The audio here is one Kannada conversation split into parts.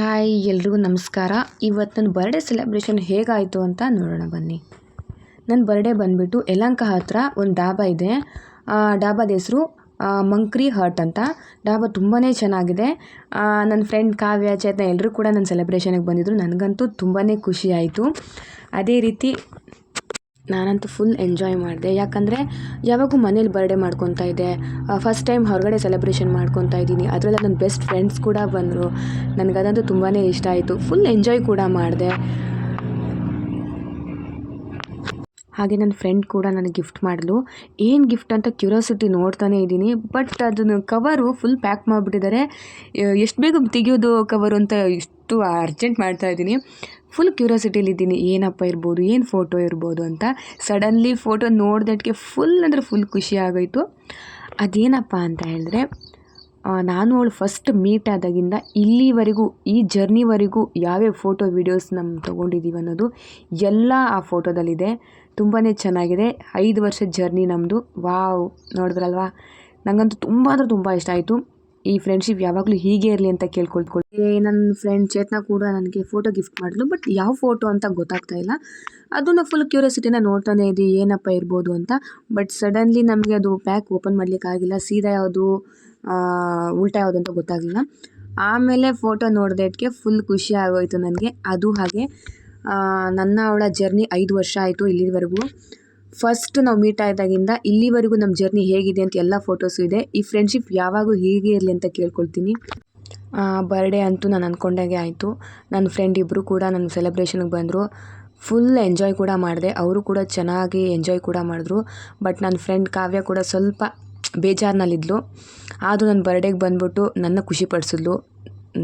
ಹಾಯ್ ಎಲ್ರಿಗೂ ನಮಸ್ಕಾರ. ಇವತ್ತು ನನ್ನ ಬರ್ಡೇ ಸೆಲೆಬ್ರೇಷನ್ ಹೇಗಾಯಿತು ಅಂತ ನೋಡೋಣ ಬನ್ನಿ. ನನ್ನ ಬರ್ಡೇ ಬಂದುಬಿಟ್ಟು ಯಲಹಂಕ ಹತ್ರ ಒಂದು ಡಾಬಾ ಇದೆ. ಡಾಬಾದ ಹೆಸರು ಮಂಕ್ರಿ ಹರ್ಟ್ ಅಂತ. ಡಾಬಾ ತುಂಬಾ ಚೆನ್ನಾಗಿದೆ. ನನ್ನ ಫ್ರೆಂಡ್ ಕಾವ್ಯ, ಚೇತನ ಎಲ್ಲರೂ ಕೂಡ ನನ್ನ ಸೆಲೆಬ್ರೇಷನ್ಗೆ ಬಂದಿದ್ದರು. ನನಗಂತೂ ತುಂಬಾ ಖುಷಿ ಆಯಿತು. ಅದೇ ರೀತಿ ನಾನಂತೂ ಫುಲ್ ಎಂಜಾಯ್ ಮಾಡಿದೆ. ಯಾಕಂದರೆ ಯಾವಾಗೂ ಮನೇಲಿ ಬರ್ಡೇ ಮಾಡ್ಕೊತಾ ಇದ್ದೆ, ಫಸ್ಟ್ ಟೈಮ್ ಹೊರಗಡೆ ಸೆಲೆಬ್ರೇಷನ್ ಮಾಡ್ಕೊತಾ ಇದ್ದೀನಿ. ಅದರಲ್ಲಿ ನನ್ನ ಬೆಸ್ಟ್ ಫ್ರೆಂಡ್ಸ್ ಕೂಡ ಬಂದರು. ನನಗದಂತೂ ತುಂಬಾ ಇಷ್ಟ ಆಯಿತು. ಫುಲ್ ಎಂಜಾಯ್ ಕೂಡ ಮಾಡಿದೆ. ಹಾಗೆ ನನ್ನ ಫ್ರೆಂಡ್ ಕೂಡ ನನಗೆ ಗಿಫ್ಟ್ ಮಾಡಿದ್ಲು. ಏನು ಗಿಫ್ಟ್ ಅಂತ ಕ್ಯೂರಿಯಾಸಿಟಿ ನೋಡ್ತಾನೇ ಇದ್ದೀನಿ. ಬಟ್ ಅದನ್ನು ಕವರು ಫುಲ್ ಪ್ಯಾಕ್ ಮಾಡಿಬಿಟ್ಟಿದ್ದಾರೆ. ಎಷ್ಟು ಬೇಗ ತೆಗಿಯೋದು ಕವರು ಅಂತ ಇಷ್ಟು ಅರ್ಜೆಂಟ್ ಮಾಡ್ತಾಯಿದ್ದೀನಿ. ಫುಲ್ ಕ್ಯೂರಿಯಾಸಿಟಿಲಿದ್ದೀನಿ, ಏನಪ್ಪ ಇರ್ಬೋದು, ಏನು ಫೋಟೋ ಇರ್ಬೋದು ಅಂತ. ಸಡನ್ಲಿ ಫೋಟೋ ನೋಡಿದಕ್ಕೆ ಫುಲ್ ಅಂದರೆ ಫುಲ್ ಖುಷಿ ಆಗೋಯಿತು. ಅದೇನಪ್ಪ ಅಂತ ಹೇಳಿದ್ರೆ, ನಾನು ಅವಳು ಫಸ್ಟ್ ಮೀಟ್ ಆದಾಗಿಂದ ಇಲ್ಲಿವರೆಗೂ ಈ ಜರ್ನಿವರೆಗೂ ಯಾವ್ಯಾವ ಫೋಟೋ ವೀಡಿಯೋಸ್ ನಮ್ಮ ತೊಗೊಂಡಿದ್ದೀವಿ ಅನ್ನೋದು ಎಲ್ಲ ಆ ಫೋಟೋದಲ್ಲಿದೆ. ತುಂಬಾ ಚೆನ್ನಾಗಿದೆ. 5 ವರ್ಷದ ಜರ್ನಿ ನಮ್ಮದು. ವಾವ್, ನೋಡಿದ್ರಲ್ವಾ? ನನಗಂತೂ ತುಂಬ ಅಂದರೆ ತುಂಬ ಇಷ್ಟ ಆಯಿತು. ಈ ಫ್ರೆಂಡ್ಶಿಪ್ ಯಾವಾಗಲೂ ಹೀಗೆ ಇರಲಿ ಅಂತ ಕೇಳ್ಕೊಳ್ತೀನಿ. ನನ್ನ ಫ್ರೆಂಡ್ ಚೇತನ ಕೂಡ ನನಗೆ ಫೋಟೋ ಗಿಫ್ಟ್ ಮಾಡಿದ್ಲು. ಬಟ್ ಯಾವ ಫೋಟೋ ಅಂತ ಗೊತ್ತಾಗ್ತಾ ಇಲ್ಲ. ಅದನ್ನು ಫುಲ್ ಕ್ಯೂರಿಯಾಸಿಟಿನ ನೋಡ್ತಾನೆ ಇದ್ದೀವಿ, ಏನಪ್ಪ ಇರ್ಬೋದು ಅಂತ. ಬಟ್ ಸಡನ್ಲಿ ನಮಗೆ ಅದು ಪ್ಯಾಕ್ ಓಪನ್ ಮಾಡಲಿಕ್ಕಾಗಿಲ್ಲ. ಸೀದಾ ಯಾವುದು ಉಲ್ಟಾ ಯಾವುದು ಅಂತ ಗೊತ್ತಾಗಲಿಲ್ಲ. ಆಮೇಲೆ ಫೋಟೋ ನೋಡಿದಕ್ಕೆ ಫುಲ್ ಖುಷಿ ಆಗೋಯಿತು ನನಗೆ. ಅದು ಹಾಗೆ ನನ್ನ ಅವಳ ಜರ್ನಿ 5 ವರ್ಷ ಆಯಿತು ಇಲ್ಲಿವರೆಗೂ. ಫಸ್ಟ್ ನಾವು ಮೀಟ್ ಆದಾಗಿಂದ ಇಲ್ಲಿವರೆಗೂ ನಮ್ಮ ಜರ್ನಿ ಹೇಗಿದೆ ಅಂತ ಎಲ್ಲ ಫೋಟೋಸು ಇದೆ. ಈ ಫ್ರೆಂಡ್ಶಿಪ್ ಯಾವಾಗೂ ಹೀಗೆ ಇರಲಿ ಅಂತ ಕೇಳ್ಕೊಳ್ತೀನಿ. ಬರ್ಡೇ ಅಂತೂ ನಾನು ಅಂದ್ಕೊಂಡಾಗೆ ಆಯಿತು. ನನ್ನ ಫ್ರೆಂಡ್ ಇಬ್ಬರು ಕೂಡ ನನ್ನ ಸೆಲೆಬ್ರೇಷನ್ಗೆ ಬಂದರು. ಫುಲ್ ಎಂಜಾಯ್ ಕೂಡ ಮಾಡಿದೆ. ಅವರು ಕೂಡ ಚೆನ್ನಾಗಿ ಎಂಜಾಯ್ ಕೂಡ ಮಾಡಿದ್ರು. ಬಟ್ ನನ್ನ ಫ್ರೆಂಡ್ ಕಾವ್ಯ ಕೂಡ ಸ್ವಲ್ಪ ಬೇಜಾರಿನಲ್ಲಿದ್ಲು. ಆದರೂ ನನ್ನ ಬರ್ಡೇಗೆ ಬಂದ್ಬಿಟ್ಟು ನನ್ನ ಖುಷಿಪಡಿಸಿದ್ಲು.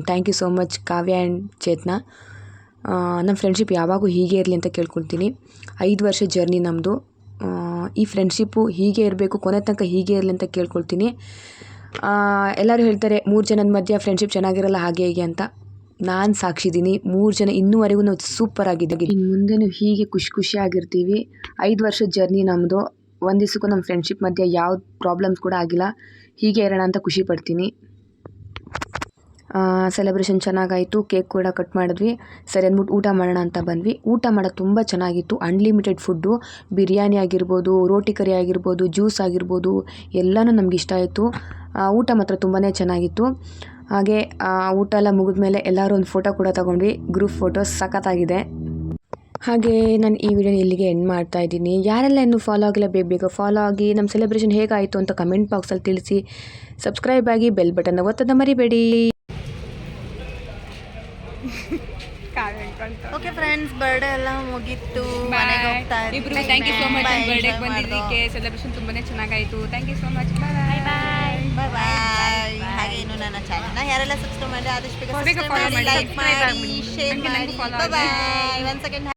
Thank you so much Kavya and Chetana. ನಮ್ಮ ಫ್ರೆಂಡ್ಶಿಪ್ ಯಾವಾಗೂ ಹೀಗೆ ಇರಲಿ ಅಂತ ಕೇಳ್ಕೊಳ್ತೀನಿ. 5 ವರ್ಷ ಜರ್ನಿ ನಮ್ಮದು. ಈ ಫ್ರೆಂಡ್ಶಿಪ್ಪು ಹೀಗೆ ಇರಬೇಕು, ಕೊನೆ ತನಕ ಹೀಗೆ ಇರಲಿ ಅಂತ ಕೇಳ್ಕೊಳ್ತೀನಿ. ಎಲ್ಲರೂ ಹೇಳ್ತಾರೆ 3 ಜನದ ಮಧ್ಯೆ ಫ್ರೆಂಡ್ಶಿಪ್ ಚೆನ್ನಾಗಿರಲ್ಲ ಹಾಗೆ ಹೀಗೆ ಅಂತ. ನಾನು ಸಾಕ್ಷಿದ್ದೀನಿ, 3 ಜನ ಇನ್ನೂವರೆಗೂ ನಾವು ಸೂಪರ್ ಆಗಿದ್ದೀವಿ. ಇನ್ನು ಮುಂದೆನೂ ಹೀಗೆ ಖುಷಿಯಾಗಿರ್ತೀವಿ. 5 ವರ್ಷದ ಜರ್ನಿ ನಮ್ಮದು. ಒಂದು ದಿವಸಕ್ಕೂ ನಮ್ಮ ಫ್ರೆಂಡ್ಶಿಪ್ ಮಧ್ಯೆ ಯಾವ ಪ್ರಾಬ್ಲಮ್ಸ್ ಕೂಡ ಆಗಿಲ್ಲ. ಹೀಗೆ ಇರೋಣ ಅಂತ ಖುಷಿ ಪಡ್ತೀನಿ. ಸೆಲೆಬ್ರೇಷನ್ ಚೆನ್ನಾಗಾಯಿತು. ಕೇಕ್ ಕೂಡ ಕಟ್ ಮಾಡಿದ್ವಿ. ಸರಿ ಅಂದ್ಬಿಟ್ಟು ಊಟ ಮಾಡೋಣ ಅಂತ ಬಂದ್ವಿ. ಊಟ ಮಾಡೋದು ತುಂಬ ಚೆನ್ನಾಗಿತ್ತು. Unlimited food. ಬಿರಿಯಾನಿ ಆಗಿರ್ಬೋದು, ರೋಟಿ ಕರಿ ಆಗಿರ್ಬೋದು, ಜ್ಯೂಸ್ ಆಗಿರ್ಬೋದು, ಎಲ್ಲನೂ ನಮ್ಗೆ ಇಷ್ಟ ಆಯಿತು. ಊಟ ಮಾತ್ರ ತುಂಬಾ ಚೆನ್ನಾಗಿತ್ತು. ಹಾಗೆ ಊಟ ಎಲ್ಲ ಮುಗಿದ್ಮೇಲೆ ಎಲ್ಲರೂ ಒಂದು ಫೋಟೋ ಕೂಡ ತಗೊಂಡ್ವಿ. ಗ್ರೂಪ್ ಫೋಟೋಸ್ ಸಖತ್ತಾಗಿದೆ. ಹಾಗೆ ನಾನು ಈ ವಿಡಿಯೋನ ಇಲ್ಲಿಗೆ ಎಂಡ್ ಮಾಡ್ತಾ ಇದ್ದೀನಿ. ಯಾರೆಲ್ಲ ಇನ್ನೂ ಫಾಲೋ ಆಗಿಲ್ಲ ಬೇಗ ಫಾಲೋ ಆಗಿ. ನಮ್ಮ ಸೆಲೆಬ್ರೇಷನ್ ಹೇಗಾಯಿತು ಅಂತ ಕಮೆಂಟ್ ಬಾಕ್ಸಲ್ಲಿ ತಿಳಿಸಿ. ಸಬ್ಸ್ಕ್ರೈಬ್ ಆಗಿ ಬೆಲ್ ಬಟನ್ನ ಒತ್ತೋದನ್ನ ಮರಿಬೇಡಿ. ಓಕೆ ಫ್ರೆಂಡ್ಸ್, ಬರ್ಡೇ ಎಲ್ಲ ಮುಗೀತು. ಮನೆಗೆ ಹೋಗ್ತಾ ಇಬ್ರು ಥ್ಯಾಂಕ್ ಯು ಸೋ ಮಚ್ ಬರ್ಡೇಗೆ ಬಂದಿದ್ದಕ್ಕೆ. ಸೆಲೆಬ್ರೇಷನ್ ತುಂಬಾನೇ ಚೆನ್ನಾಗಾಯಿತು. Thank you so much. Bye bye. ಹಾಗೆ ಇನ್ನು ನನ್ನ ಚಾನಲ್ನ ಯಾರೆಲ್ಲ ಸಬ್ಸ್ಕ್ರೈಬ್ ಮಾಡಿ ಆದಷ್ಟು ಬೇಗ ಸಬ್ಸ್ಕ್ರೈಬ್ ಮಾಡಿ, ಲೈಕ್ ಮಾಡಿ, ಶೇರ್ ಮಾಡಿ. ಬಾಯ್. 1 ಸೆಕೆಂಡ್.